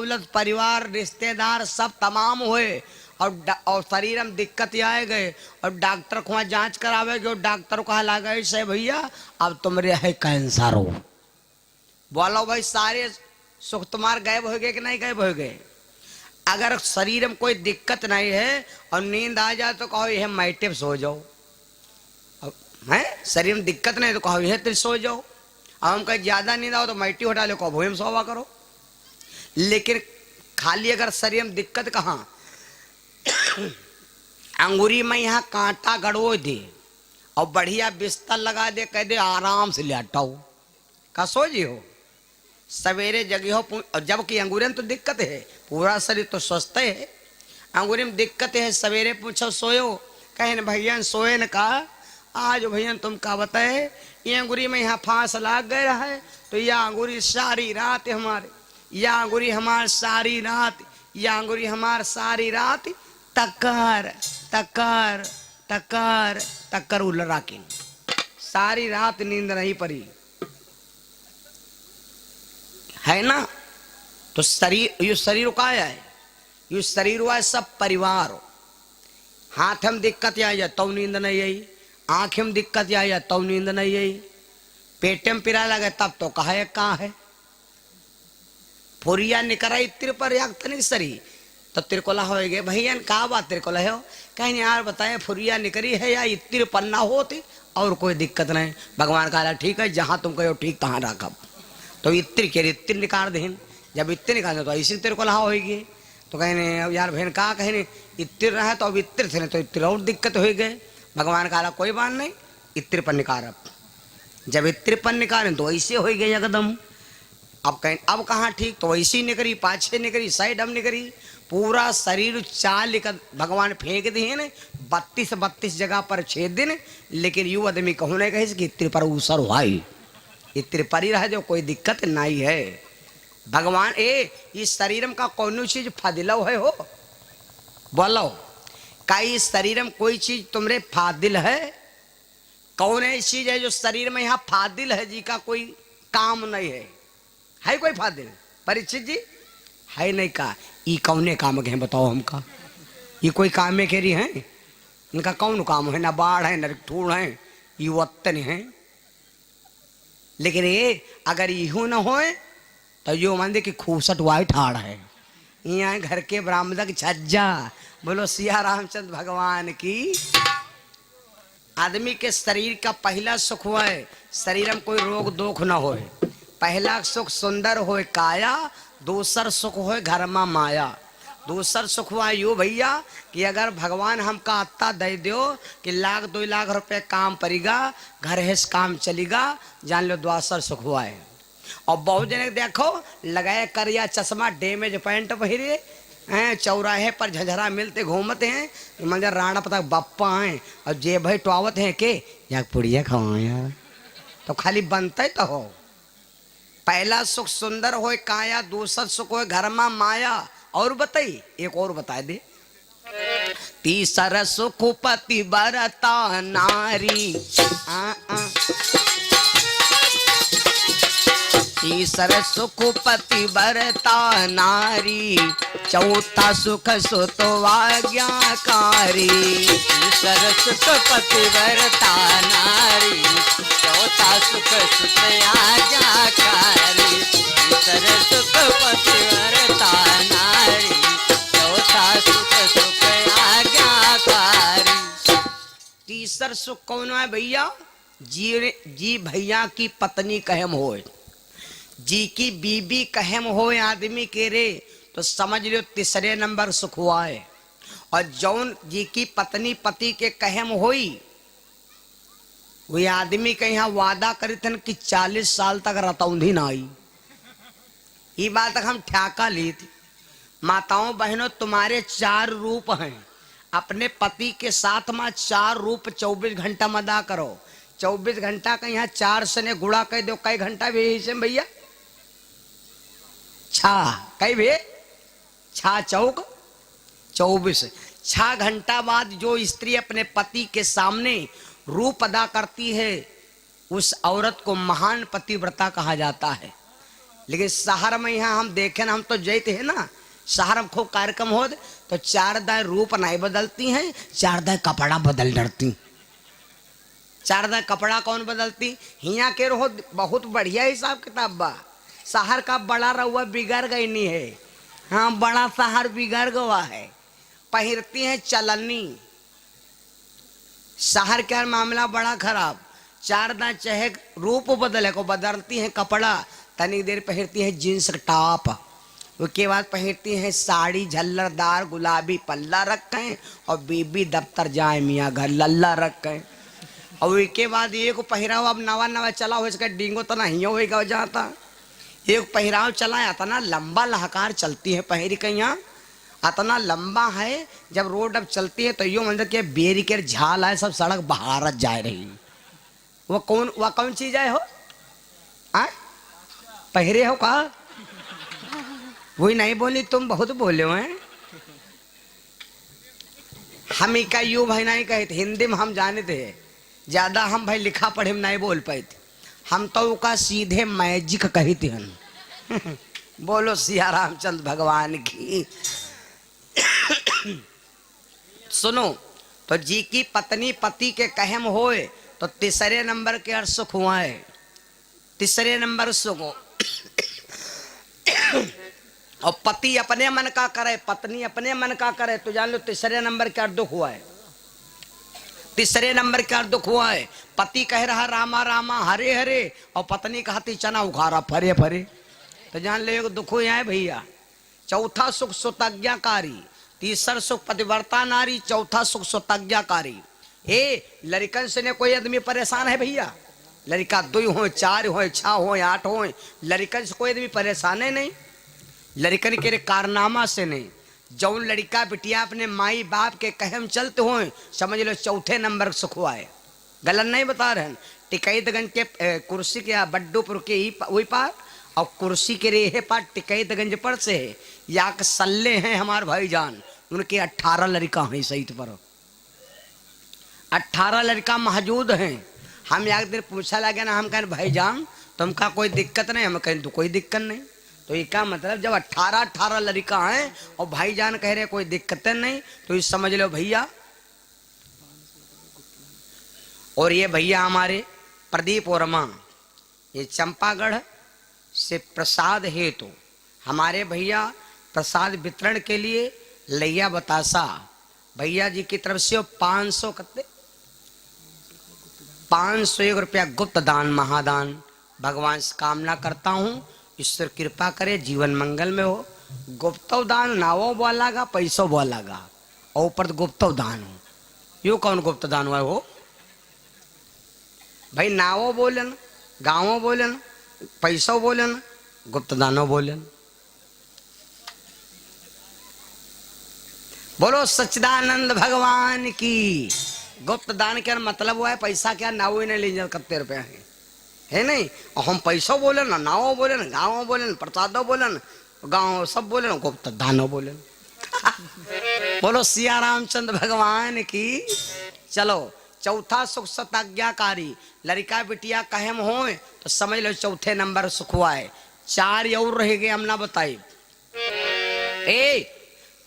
दौलत परिवार रिश्तेदार सब तमाम हुए और शरीर में दिक्कत आए गए और डॉक्टर को वहाँ जांच करावे गए और डॉक्टर को हला गए से भैया अब तुम्हारे है कैंसर हो। बोलो भाई सारे सुख तुम्हारे गायब हो गए कि नहीं गायब हो गए? अगर शरीर में कोई दिक्कत नहीं है और नींद आ जाए तो कहो यह मैटे सो जाओ, है शरीर में दिक्कत नहीं तो कहो यह तो सो जाओ। अब हम कहीं ज्यादा नींद आओ तो मैटी हटा लो, कहो भूम सोवा करो। लेकिन खाली अगर शरीर में दिक्कत कहाँ, अंगूरी में यहाँ कांटा गड़ो दे और बढ़िया बिस्तर लगा दे, कह दे आराम से लेटाओ, का सो जी हो। सवेरे जगी हो, जबकि अंगूरी में तो दिक्कत है, पूरा शरीर तो स्वस्थ है, अंगूरी में दिक्कत है। सवेरे पूछो सोयो, कहे न भैया सोए न कहा आज भैया तुम का बताए ये अंगूरी में यहाँ फांस लाग गया है तो यह अंगूरी सारी रात हमारे, यह अंगूरी हमार सारी रात, यह अंगूरी हमार सारी रात टक्कर टक्कर टक्कर टक्कर उलरा की सारी रात नींद नहीं पड़ी है ना। तो शरीर ये शरीर का है, ये शरीर हुआ है सब परिवार। हाथ में दिक्कत आई तो नींद नहीं आई, आंख में दिक्कत आई तो नींद नहीं आई, पेट में पिरा लगे तब तो कहाँ है। फुरिया निकराई तिर पर नहीं सरी तो तिरकोला हो गए भैया कहा बात तिरकोला हो, कहीं यार बताए फुरिया निकरी है या इतिर पन्ना होती और कोई दिक्कत नहीं। भगवान कहा ठीक है जहां तुम कहो ठीक तहां रखब, तो इत्र के इत्र निकाल दें, जब इत्र निकाल दे तो ऐसी तिरकोला होगी। तो कहने यार बहन कहा कहने इत्र रहा तो अब इत्र थे तो इत्र और दिक्कत हो गए। भगवान कहा कोई बात नहीं इत्र पर निकाल, जब इत्र पर निकालें तो ऐसे हो गए एकदम। अब कहीं अब कहाँ ठीक, तो ऐसी निकरी पाछे निकरी साइड हम निकरी, पूरा शरीर चाल लेकर भगवान फेंक दिए ने 32 जगह पर छेद दिन। लेकिन यू आदमी कहूँ नहीं कहे कि इत्र पर उसर हुआई, इत्र पर ही रह जो कोई दिक्कत नहीं है। भगवान इस शरीर में का कौन चीज फादिल है हो, बोलो का इस शरीर में कोई चीज तुमरे फादिल है? कौन ऐसी चीज है जो शरीर में यहाँ फादिल है जी का कोई काम नहीं है कोई फादिल? परीक्षित जी है नहीं का ये कौने काम के हैं बताओ हमका, ये कोई काम में कह रही हैं? इनका कौन काम है? ना बाढ़ है न ठूड़ है, ये वतन है। लेकिन ये अगर यूं न होए तो यो मान दे कि खूबसट वाइट हाड़ है, यहाँ घर के बरामदा की छज्जा। बोलो सिया रामचंद्र भगवान की। आदमी के शरीर का पहला सुख हुआ है शरीर में कोई रोग दोख न होए। पहला सुख सुंदर होए काया, दूसर सुख होए घर में माया। दूसर सुख हुआ यू भैया कि अगर भगवान हमका आत्ता दे दो कि 1-2 लाख रुपए काम पड़ेगा, घर है काम चलेगा, जान लो द्वासर सुख हुआ है। और बहुत जने देखो लगाए करिया चश्मा डैमेज पैंट पहिरे हैं, चौराहे पर झझरा मिलते घूमते हैं, मगर राणा पता बप्पा हैं और जे भाई टुआवत हैं के या पुड़िया खाओ यार, तो खाली बनते तो हो। पहला सुख सुंदर होए काया, दूसरा सुख होए घर में माया। और बताई एक और बता दे, तीसरा सुख पति बरता नारी, तीसरा सुख पति बरता नारी, चौथा सुख सुतवा आज्ञाकारी। तीसरा सुख पति बरता नारी, चौथा सुख सुत आज्ञाकारी। तीसरा सुख पति बरता नारी, चौथा सुख सुत आज्ञाकारी। तीसरा सुख कौन है भैया? जी भैया की पत्नी कहम होए, जी की बीबी कहम हो आदमी के रे, तो समझ लो तीसरे नंबर सुख हुआ है। और जौन जी की पत्नी पति के कहम होई, वही आदमी के यहाँ वादा करी थन कि 40 साल तक रतौंधी ना आई। ये बात तक हम ठ्याका ली थी। माताओं बहनों तुम्हारे 4 रूप हैं, अपने पति के साथ में 4 रूप 24 घंटा मदा करो। 24 घंटा का यहाँ 4 से गुड़ा कह दो, कई घंटा भी भैया? कई भी 6 चौक 24। 6 घंटा बाद जो स्त्री अपने पति के सामने रूप अदा करती है उस औरत को महान पतिव्रता कहा जाता है। लेकिन शहर में यहाँ हम देखे ना, हम तो जैते है ना, शहर में खूब कार्यक्रम हो तो चार दाएं रूप नहीं बदलती हैं, चार दाएं कपड़ा बदल डरती। चार दाएं कपड़ा कौन बदलती? हिया के रहो बहुत बढ़िया हिसाब किताब बा। शहर का बड़ा रहुआ बिगड़ गई नहीं है, हाँ बड़ा शहर बिगड़ गया है। पहिरती हैं चलनी। शहर का मामला बड़ा खराब। चार दाएं चाहे रूप बदले को बदलती हैं कपड़ा, तनी देर पहिरती है जींस टॉप, उसके बाद पहिरती हैं साड़ी झल्लरदार गुलाबी पल्ला रखें और बीबी दफ्तर जाए मियाँ घर लल्ला रखें। और उसके बाद एक पहराव अब नवा नवा चला हो, इसका डिंगो तो नहीं होगा जाता। एक पहराव चला इतना लंबा लहकार चलती है पहरी के यहाँ, इतना लंबा है जब रोड अब चलती है तो यूँ मतलब कि बेरी के झाल है, सब सड़क बहारत जा रही। वह कौन चीज है हो आ? पहरे हो का? वही नहीं बोली, तुम बहुत बोले हो हैं। हम का यू भाई नहीं कहे थे, हिंदी में हम जाने थे ज्यादा, हम भाई लिखा पढ़े में नहीं बोल पाए थे, हम तो का सीधे मैजिक कही थी हम। बोलो सिया रामचंद्र भगवान की। सुनो तो जी की पत्नी पति के कहम होए तो तीसरे नंबर के अर्थ सुख हुआ है, तीसरे नंबर सुख। और पति अपने मन का करे, पत्नी अपने मन का करे तो जान लो तीसरे नंबर का दुख हुआ है, तीसरे नंबर का दुख हुआ है। पति कह रहा रामा रामा हरे हरे और पत्नी कहती चना उखाड़ा फरे फरे, तो जान लो एक दुख हुआ है भैया। चौथा सुख सुतज्ञाकारी, तीसरा सुख पतिव्रता नारी, चौथा सुख सुतज्ञाकारी। लड़कन से ने कोई आदमी परेशान है भैया? लड़का 2 हो 4 हो 6 हो 8 हो, लड़कन से कोई आदमी परेशान है नहीं। लड़कन के कारनामा से नहीं। जौन लड़का बिटिया अपने माई बाप के कहम चलते हो समझ लो चौथे नंबर सुख हुआ है। गलत नहीं बता रहे हैं। टिकैतगंज के कुर्सी के बड्डूपुर के ही वही पार और कुर्सी के रेहे पार टिकैतगंज पर से है या सल्ले हैं हमारे भाईजान, उनके 18 लड़का हैं सहित पर, 18 लड़का मौजूद हैं। हम एक दिन पूछा लगे ना, हम कहें भाईजान तुमका कोई दिक्कत नहीं? हम कहें तो कोई दिक्कत नहीं। तो ये क्या मतलब, जब 18 लड़का हैं और भाईजान कह रहे कोई दिक्कत नहीं, तो ये समझ लो भैया। और ये भैया हमारे प्रदीप वर्मा, ये चंपागढ़ से प्रसाद हेतु तो हमारे भैया प्रसाद वितरण के लिए लैया बतासा भैया जी की तरफ से 500 कत्ते 501 रुपया गुप्त दान महादान भगवान से कामना करता हूँ। ईश्वर कृपा करे जीवन मंगल में हो। गुप्त दान नावो बोलागा पैसों बोलागा और ऊपर गुप्त दान हो। यो कौन गुप्त दान हुआ हो भाई? नावो बोलन, गाँवों बोलन, पैसों बोलन, गुप्त दानों बोलन। बोलो सच्चिदानंद भगवान की। गुप्त दान क्या मतलब हुआ है? पैसा क्या नाव ही नहीं ले कत्ते रुपया है नहीं। और हम पैसों बोले ना, नावों बोले ना, गाँवों बोले ना, प्रसादों बोले ना, गाँव सब बोले ना, गुप्त दानों बोले। बोलो सिया रामचंद्र भगवान की। चलो चौथा सुख सताज्ञाकारी, लड़का बिटिया कहम हो तो समझ लो चौथे नंबर सुख हुआ है। 4 और रह गए हम ना बताए।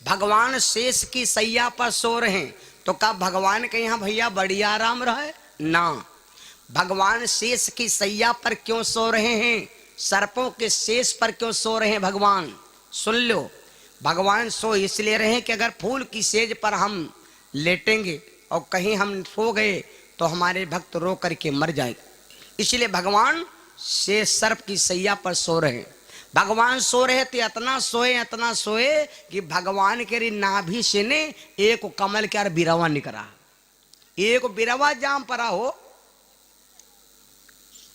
भगवान शेष की सैया पर सो रहे तो क्या भगवान के यहाँ भैया बढ़िया आराम रहे ना? भगवान शेष की सैया पर क्यों सो रहे हैं? सर्पों के शेष पर क्यों सो रहे हैं भगवान? सुन लो, भगवान सो इसलिए रहे कि अगर फूल की सेज पर हम लेटेंगे और कहीं हम सो गए तो हमारे भक्त रो करके मर जाएंगे, इसलिए भगवान से सर्प की सैया पर सो रहे। भगवान सो रहे थे, इतना सोए कि भगवान के नाभि से ने एक कमल के बिरवा निकला, एक बिरवा जाम पड़ा हो।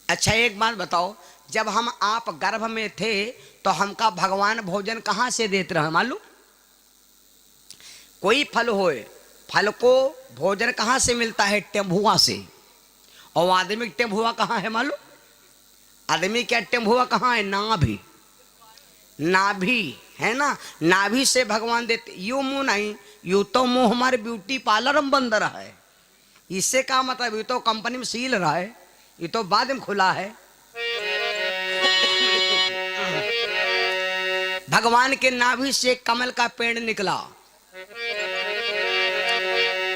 अच्छा एक बात बताओ, जब हम आप गर्भ में थे तो हमका भगवान भोजन कहाँ से देते रहे मालूम? कोई फल होए, फल को भोजन कहाँ से मिलता है? टेम्भुआ से। और आदमी टेम्भुआ कहाँ है मालूम? आदमी क्या टेम्भुआ कहाँ है? नाभि, नाभि है ना, नाभि से भगवान देते। यू मुंह नहीं, यू तो मुंह हमारे ब्यूटी पार्लर में बंद रहा है। इससे क्या मतलब? ये तो कंपनी में सील रहा है, ये तो बाद में खुला है। भगवान के नाभि से कमल का पेड़ निकला।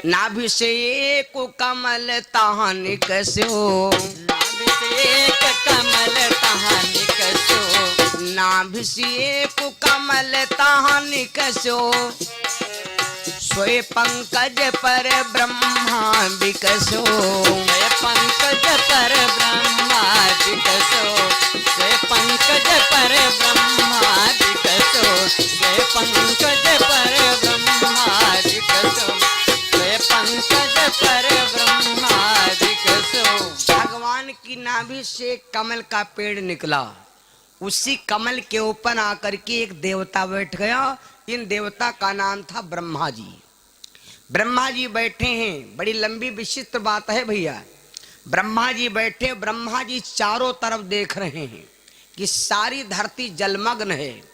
नाभि से एक कमल तहाँ निकस्यो, नाभि से एक कमल तहाँ निकस्यो, नाभि से एक कमल तहाँ निकस्यो, सोए पंकज पर ब्रह्मा विकसो, सोए पंकज पर ब्रह्मा विकसो, सोए पंकज पर ब्रह्मा विकसो, सोए पंकज पर ब्रह्मा विकसो, सोए पंकज पर ब्रह्मा विकसो। भगवान की नाभि से कमल का पेड़ निकला। उसी कमल के ऊपर आकर के एक देवता बैठ गया। इन देवता का नाम था ब्रह्मा जी। ब्रह्मा जी बैठे हैं, बड़ी लंबी विचित्र बात है भैया। ब्रह्मा जी बैठे, ब्रह्मा जी चारों तरफ देख रहे हैं कि सारी धरती जलमग्न है।